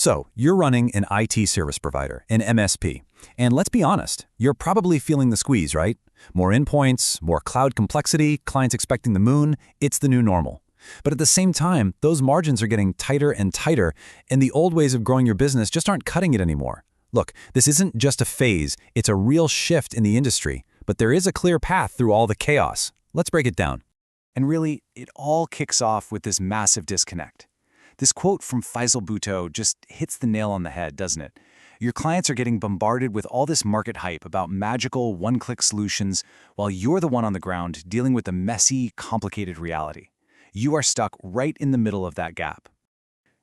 So, you're running an IT service provider, an MSP. And let's be honest, you're probably feeling the squeeze, right? More endpoints, more cloud complexity, clients expecting the moon, it's the new normal. But at the same time, those margins are getting tighter and tighter, and the old ways of growing your business just aren't cutting it anymore. Look, this isn't just a phase, it's a real shift in the industry, but there is a clear path through all the chaos. Let's break it down. And really, it all kicks off with this massive disconnect. This quote from Faisal Bhutto just hits the nail on the head, doesn't it? Your clients are getting bombarded with all this market hype about magical one-click solutions, while you're the one on the ground dealing with the messy, complicated reality. You are stuck right in the middle of that gap.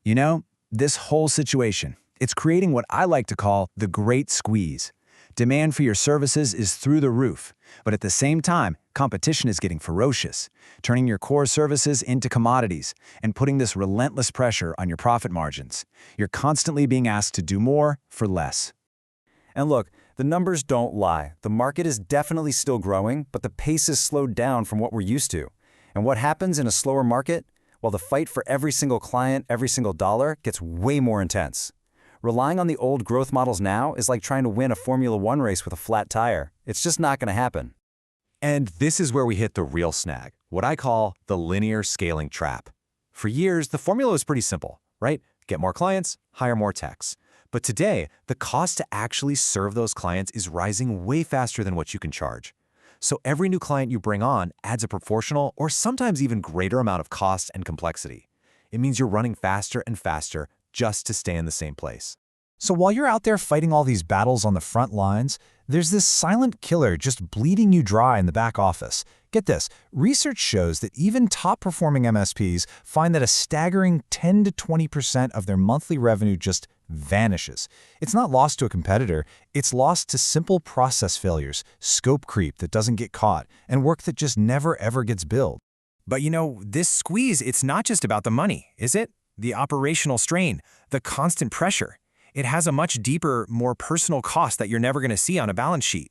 You know, this whole situation, it's creating what I like to call the great squeeze. Demand for your services is through the roof, but at the same time, competition is getting ferocious, turning your core services into commodities and putting this relentless pressure on your profit margins. You're constantly being asked to do more for less. And look, the numbers don't lie. The market is definitely still growing, but the pace is slowed down from what we're used to. And what happens in a slower market? Well, the fight for every single client, every single dollar gets way more intense. Relying on the old growth models now is like trying to win a Formula One race with a flat tire. It's just not going to happen. And this is where we hit the real snag, what I call the linear scaling trap. For years, the formula was pretty simple, right? Get more clients, hire more techs. But today, the cost to actually serve those clients is rising way faster than what you can charge. So every new client you bring on adds a proportional or sometimes even greater amount of cost and complexity. It means you're running faster and faster just to stay in the same place. So while you're out there fighting all these battles on the front lines, there's this silent killer just bleeding you dry in the back office. Get this, research shows that even top-performing MSPs find that a staggering 10 to 20% of their monthly revenue just vanishes. It's not lost to a competitor, it's lost to simple process failures, scope creep that doesn't get caught, and work that just never ever gets billed. But you know, this squeeze, it's not just about the money, is it? The operational strain, the constant pressure. It has a much deeper, more personal cost that you're never going to see on a balance sheet.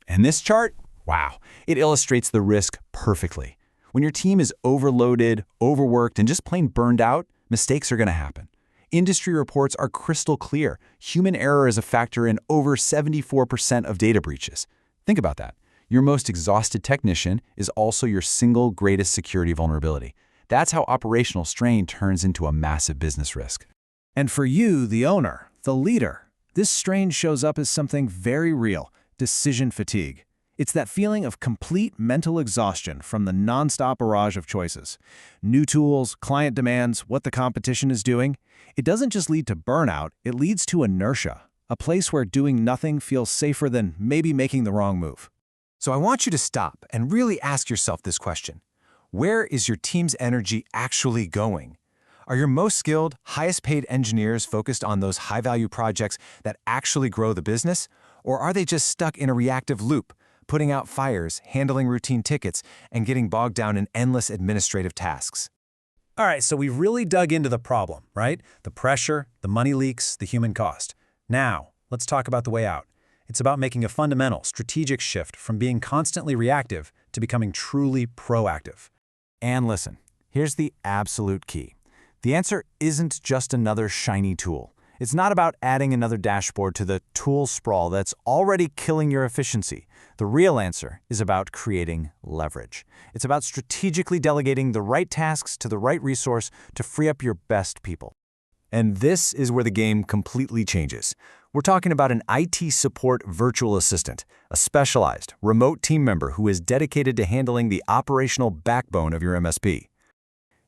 And this chart? Wow, it illustrates the risk perfectly. When your team is overloaded, overworked, and just plain burned out, mistakes are going to happen. Industry reports are crystal clear. Human error is a factor in over 74% of data breaches. Think about that. Your most exhausted technician is also your single greatest security vulnerability. That's how operational strain turns into a massive business risk. And for you, the owner, the leader, this strain shows up as something very real, decision fatigue. It's that feeling of complete mental exhaustion from the nonstop barrage of choices. New tools, client demands, what the competition is doing. It doesn't just lead to burnout, it leads to inertia, a place where doing nothing feels safer than maybe making the wrong move. So I want you to stop and really ask yourself this question. Where is your team's energy actually going? Are your most skilled, highest-paid engineers focused on those high-value projects that actually grow the business? Or are they just stuck in a reactive loop, putting out fires, handling routine tickets, and getting bogged down in endless administrative tasks? All right, so we've really dug into the problem, right? The pressure, the money leaks, the human cost. Now, let's talk about the way out. It's about making a fundamental, strategic shift from being constantly reactive to becoming truly proactive. And listen, here's the absolute key. The answer isn't just another shiny tool. It's not about adding another dashboard to the tool sprawl that's already killing your efficiency. The real answer is about creating leverage. It's about strategically delegating the right tasks to the right resource to free up your best people. And this is where the game completely changes. We're talking about an IT support virtual assistant, a specialized, remote team member who is dedicated to handling the operational backbone of your MSP.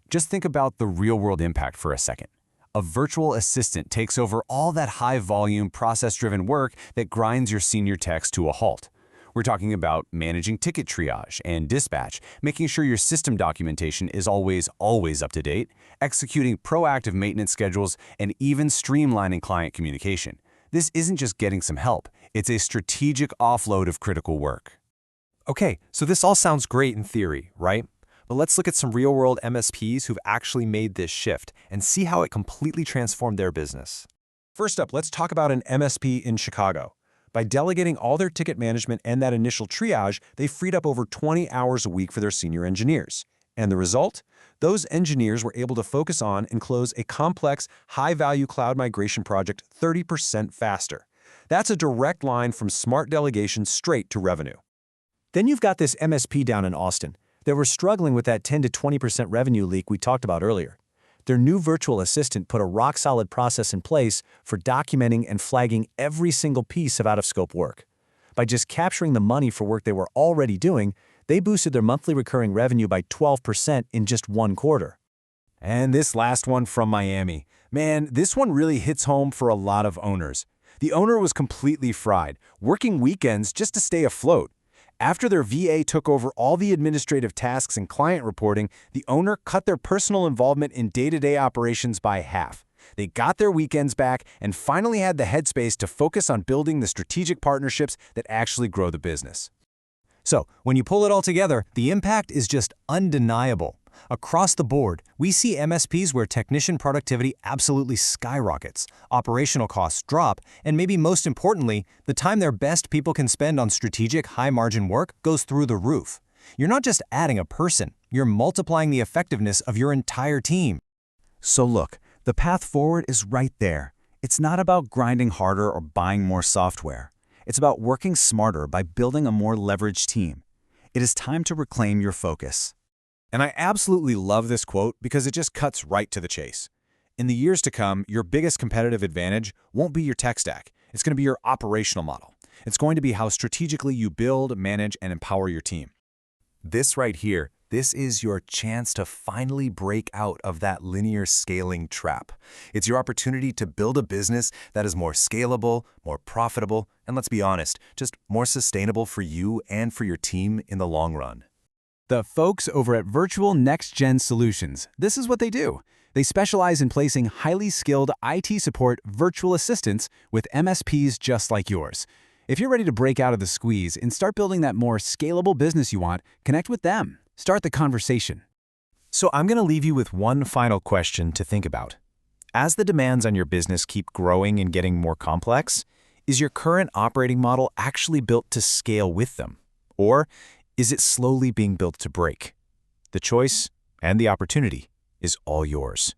Just think about the real-world impact for a second. A virtual assistant takes over all that high-volume, process-driven work that grinds your senior techs to a halt. We're talking about managing ticket triage and dispatch, making sure your system documentation is always up to date, executing proactive maintenance schedules, and even streamlining client communication. This isn't just getting some help, it's a strategic offload of critical work. Okay, so this all sounds great in theory, right? But let's look at some real-world MSPs who've actually made this shift and see how it completely transformed their business. First up, let's talk about an MSP in Chicago. By delegating all their ticket management and that initial triage, they freed up over 20 hours a week for their senior engineers. And the result? Those engineers were able to focus on and close a complex, high-value cloud migration project 30% faster. That's a direct line from smart delegation straight to revenue. Then you've got this MSP down in Austin. They were struggling with that 10 to 20% revenue leak we talked about earlier. Their new virtual assistant put a rock-solid process in place for documenting and flagging every single piece of out-of-scope work. By just capturing the money for work they were already doing, they boosted their monthly recurring revenue by 12% in just 1 quarter. And this last one from Miami. Man, this one really hits home for a lot of owners. The owner was completely fried, working weekends just to stay afloat. After their VA took over all the administrative tasks and client reporting, the owner cut their personal involvement in day-to-day operations by half. They got their weekends back and finally had the headspace to focus on building the strategic partnerships that actually grow the business. So, when you pull it all together, the impact is just undeniable. Across the board, we see MSPs where technician productivity absolutely skyrockets, operational costs drop, and maybe most importantly, the time their best people can spend on strategic, high-margin work goes through the roof. You're not just adding a person, you're multiplying the effectiveness of your entire team. So look, the path forward is right there. It's not about grinding harder or buying more software. It's about working smarter by building a more leveraged team. It is time to reclaim your focus. And I absolutely love this quote because it just cuts right to the chase. In the years to come, your biggest competitive advantage won't be your tech stack. It's going to be your operational model. It's going to be how strategically you build, manage, and empower your team. This right here, this is your chance to finally break out of that linear scaling trap. It's your opportunity to build a business that is more scalable, more profitable, and let's be honest, just more sustainable for you and for your team in the long run. The folks over at Virtual Nexgen Solutions, this is what they do. They specialize in placing highly skilled IT support virtual assistants with MSPs just like yours. If you're ready to break out of the squeeze and start building that more scalable business you want, connect with them. Start the conversation. So I'm going to leave you with one final question to think about. As the demands on your business keep growing and getting more complex, is your current operating model actually built to scale with them? Or is it slowly being built to break? The choice and the opportunity is all yours.